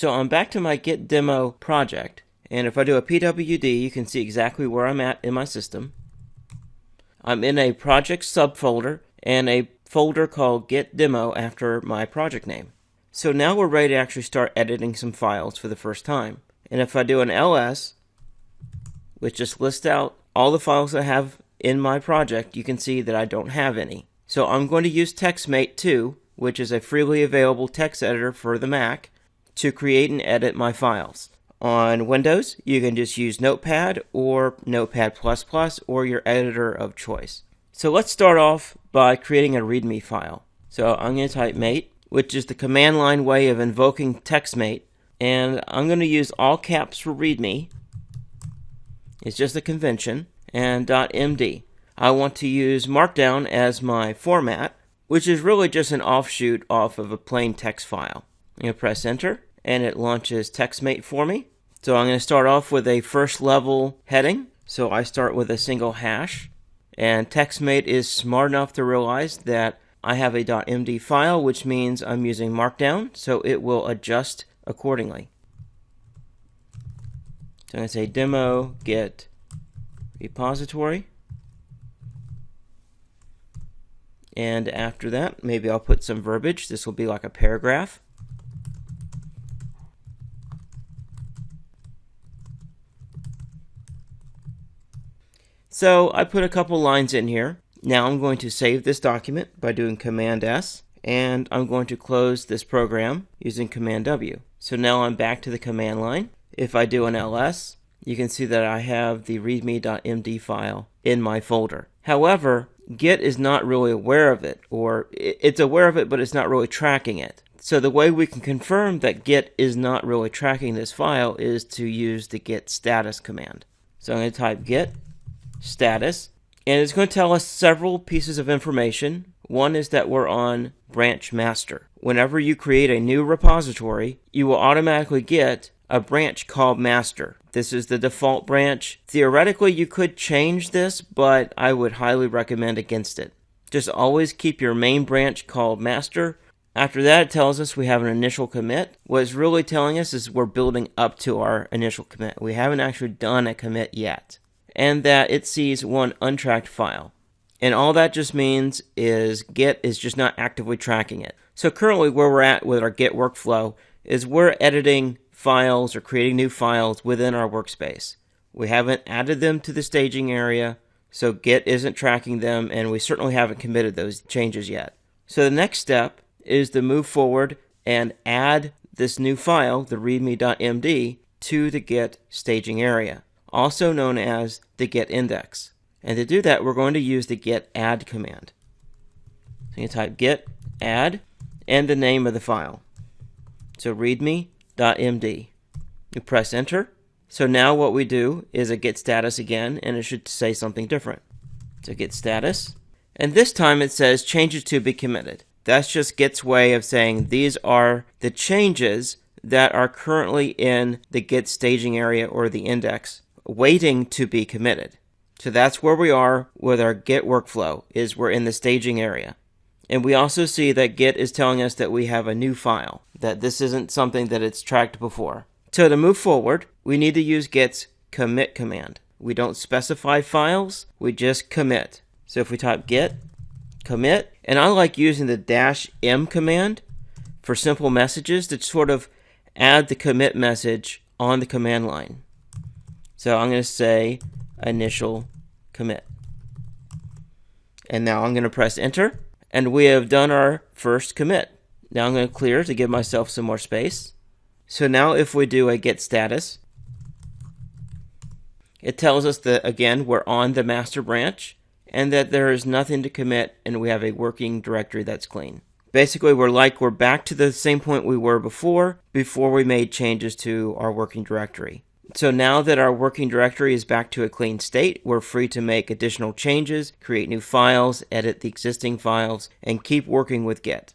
So I'm back to my Git demo project, and if I do a pwd, you can see exactly where I'm at in my system. I'm in a project subfolder and a folder called Git demo after my project name. So now we're ready to actually start editing some files for the first time. And if I do an ls, which just lists out all the files I have in my project, you can see that I don't have any. So I'm going to use TextMate 2, which is a freely available text editor for the Mac, to create and edit my files. On Windows, you can just use Notepad or Notepad++ or your editor of choice. So let's start off by creating a README file. So I'm going to type mate, which is the command line way of invoking TextMate, and I'm going to use all caps for README. It's just a convention, and .md. I want to use Markdown as my format, which is really just an offshoot off of a plain text file. I'm going to press enter, and it launches TextMate for me. So I'm going to start off with a first level heading. So I start with a single hash, and TextMate is smart enough to realize that I have a .md file, which means I'm using Markdown, so it will adjust accordingly. So I'm going to say demo git repository. And after that, maybe I'll put some verbiage. This will be like a paragraph. So I put a couple lines in here. Now I'm going to save this document by doing Command S, and I'm going to close this program using Command W. So now I'm back to the command line. If I do an ls, you can see that I have the readme.md file in my folder. However, Git is not really aware of it, or it's aware of it, but it's not really tracking it. So the way we can confirm that Git is not really tracking this file is to use the git status command. So I'm going to type git status, and it's going to tell us several pieces of information. One is that we're on branch master. Whenever you create a new repository, you will automatically get a branch called master. This is the default branch. Theoretically, you could change this, but I would highly recommend against it. Just always keep your main branch called master. After that, it tells us we have an initial commit. What it's really telling us is we're building up to our initial commit. We haven't actually done a commit yet. And that it sees one untracked file. And all that just means is Git is just not actively tracking it. So currently where we're at with our Git workflow is we're editing files or creating new files within our workspace. We haven't added them to the staging area, so Git isn't tracking them, and we certainly haven't committed those changes yet. So the next step is to move forward and add this new file, the readme.md, to the Git staging area, also known as the Git index. And to do that, we're going to use the git add command. So you type git add and the name of the file. So readme.md. You press enter. So now what we do is a git status again, and it should say something different. So git status. And this time it says changes to be committed. That's just Git's way of saying these are the changes that are currently in the Git staging area or the index, waiting to be committed. So that's where we are with our Git workflow, is we're in the staging area. And we also see that Git is telling us that we have a new file, that this isn't something that it's tracked before. So to move forward, we need to use Git's commit command. We don't specify files, we just commit. So if we type git commit, and I like using the -m command for simple messages to sort of add the commit message on the command line. So I'm going to say initial commit. And now I'm going to press enter, and we have done our first commit. Now I'm going to clear to give myself some more space. So now if we do a git status, it tells us that, again, we're on the master branch and that there is nothing to commit and we have a working directory that's clean. Basically, we're back to the same point we were before we made changes to our working directory. So now that our working directory is back to a clean state, we're free to make additional changes, create new files, edit the existing files, and keep working with Git.